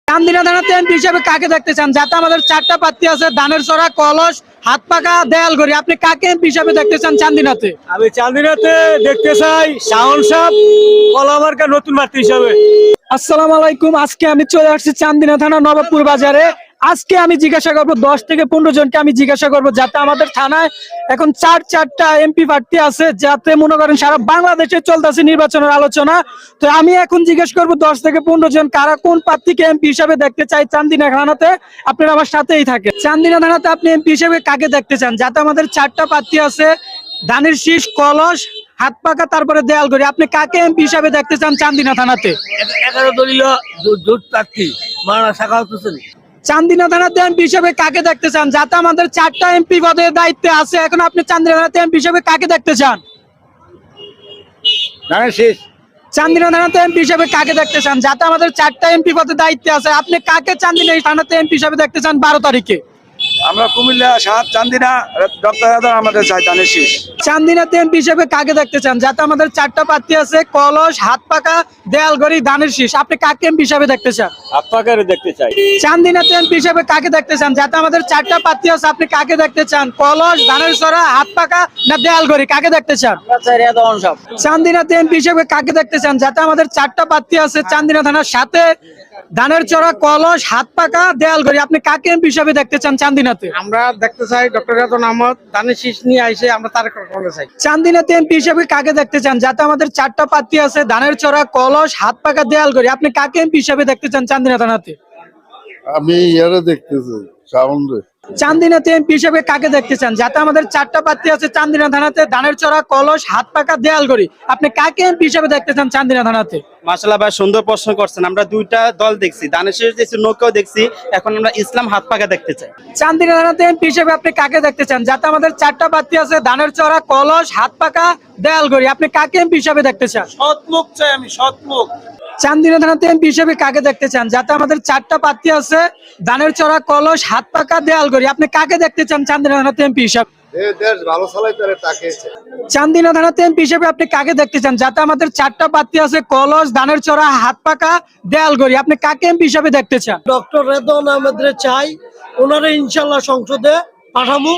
চান্দিনা থানাতে এমপি হিসেবে কাকে দেখতে চান? যাতে আমাদের চারটা প্রার্থী আছে, ধানের চড়া, কলস, হাত পাকা, দেয়ালগড়ি। আপনি কাকে এমপি হিসেবে দেখতে চান চান্দিনাতে? আমি চান্দিনাতে দেখতে চাই শাওন সাহেব কলামার্কা নতুন প্রার্থী হিসাবে। আসসালামু আলাইকুম। আজকে আমি চলে আসছি চান্দিনা থানা নবাবপুর বাজারে। আজকে আমি জিজ্ঞাসা করবো 10 থেকে 15 জনকে আমি জিজ্ঞাসা করবো, যাতে আমাদের থানায় এখন চারটা এমপি প্রার্থী আছে, যাতে মনে করেন সারা বাংলাদেশে চলতেছে নির্বাচনের আলোচনা। তো আমি এখন জিজ্ঞেস করবো 10 থেকে 15 জন কারা কোন প্রার্থীকে এমপি হিসাবে দেখতে চাই চান্দিনা থানাতে। আপনারা আমার সাথেই থাকে। চান্দিনা থানাতে আপনি এমপি হিসেবে কাকে দেখতে চান? যাতে আমাদের চারটা প্রার্থী আছে, ধানের শীষ, কলস, হাত পাকা, তারপরে দেয়ালগড়ি। আপনি কাকে এমপি হিসাবে দেখতে চান চান্দিনা থানাতে? 11 দলীয় জোট প্রার্থী মাওলানা সাখাওয়াত হোসেন। চান্দিনা থানাতে এমপি হিসেবে কাকে দেখতে চান? যাতে আমাদের চারটা এমপি পদের দায়িত্বে আছে, এখন আপনি চান্দিনা থানাতে এমপি হিসেবে কাকে দেখতে চান? ধানের শীষ। চান্দিনা থানাতে এমপি হিসেবে কাকে দেখতে চান? যাতে আমাদের চারটা এমপি পদের দায়িত্বে আছে, আপনি কাকে চান্দিনা থানাতে এমপি হিসেবে দেখতে চান 12 তারিখে? আমরা কুমিল্লা সাত চান্দিনা ডক্টর আমাদের চাই ধানের শীষ। চান্দিনাতে এমপি হিসেবে কাকে দেখতে চান? যাতে আমাদের চারটা প্রার্থী আছে, কলস, হাত পাকা, দেয়ালগড়ি, ধানের শীষ। আপনি কাকে এমপি হিসেবে দেখতে চান? হাত পাকারে দেখতে চাই। চান্দিনাতে এমপি হিসেবে কাকে দেখতে চান? যাতে আমাদের চারটা প্রার্থী আছে, আপনি কাকে দেখতে চান? কলস, ধানের সরা, হাত পাকা, না দেয়ালগড়ি? কাকে দেখতে চান? চান্দিনাতে এমপি হিসেবে কাকে দেখতে চান? যাতে আমাদের চারটা প্রার্থী আছে চান্দিনা থানার সাথে, ধানের চড়া, কলস, হাত পাকা, দেয়ালগড়ি। আপনি কাকে এমপি হিসেবে দেখতে চান চান্দিনাতে? আমরা দেখতে চাই ডক্টর রেদন আহমদ ধানের শীষ নিয়ে আইসে আমরা তার করতে চাই। চান্দিনাতে এমপি হিসেবে কাকে দেখতে চান? যাতে আমাদের চারটা প্রার্থী আছে, ধানের চড়া, কলস, হাত পাকা, দেয়ালগড়ি। আপনি কাকে এমপি হিসেবে দেখতে চান চান্দিনা থানাতে? আমি ইয়ারে দেখতেছি শাওন রে। চান্দিনাতে এমপি হিসেবে কাকে দেখতে চান? যাতে আমাদের চারটা প্রার্থী আছে চান্দিনা থানাতে, ধানের চড়া, কলস, হাত পাকা, দেয়ালগড়ি। আপনি কাকে এমপি হিসেবে দেখতে চান চান্দিনা থানাতে? মাশাআল্লাহ ভাই, সুন্দর প্রশ্ন করছেন। আমরা দুইটা দল দেখছি, ধানের শীষ দেখছি, নৌকাও দেখছি, এখন আমরা ইসলাম হাত পাকা দেখতে চাই। চান্দিনা থানাতে এমপি হিসেবে আপনি কাকে দেখতে চান? যাতে আমাদের চারটা প্রার্থী আছে, ধানের চড়া, কলস, হাত পাকা, দেয়ালগড়ি। আপনি কাকে এমপি হিসেবে দেখতে চান? সৎমুখ চাই আমি, সৎমুখ। চান্দিনা থানাতে এমপি হিসেবে কাকে দেখতে চান? যাতে আমাদের চারটা প্রার্থী আছে, ধানের চড়া, কলস, হাত পাকা, দেয়ালগড়ি। আপনি কাকে দেখতে চান চান্দিনা থানাতে এমপি হিসাবে? দেশ ভালো চালাইতে তাকে চান্দিনা থানাতে এমপি হিসেবে আপনি কাকে দেখতে চান? যাতে আমাদের চারটা প্রার্থী আছে, কলস, ধানের চড়া, হাত পাকা, দেয়ালগড়ি। আপনি কাকে এমপি হিসেবে দেখতে চান? ডক্টর রেদন আহমদের চাই, ওনারা ইনশাল্লাহ সংসদে পাঠাবো,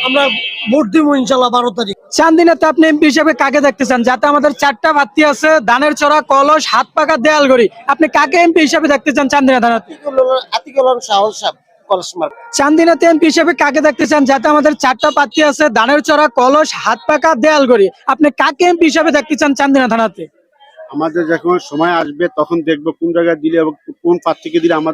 আমরা ভোট দিব ইনশাল্লাহ 12 তারিখ। চান্দিনাতে আপনি এমপি হিসেবে কাকে দেখতে চান? যাতে আমাদের চারটা প্রার্থী আছে, ধানের চড়া, কলস, হাত পাকা, দেয়ালগড়ি। আপনি কাকে এমপি হিসেবে দেখতে চান চান্দিনা থানাতে? আতিকুল শাহল সাহেব কলসমার। চান্দিনাতে এমপি হিসেবে কাকে দেখতে চান? যাতে আমাদের চারটা প্রার্থী আছে, ধানের চড়া, কলস, হাত পাকা, দেয়ালগড়ি। আপনি কাকে এমপি হিসেবে দেখতে চান চান্দিনা থানাতে? আমাদের যখন সময় আসবে তখন দেখবো কোন জায়গায় দিলে এবং কোন প্রার্থীকে দিলে আমাদের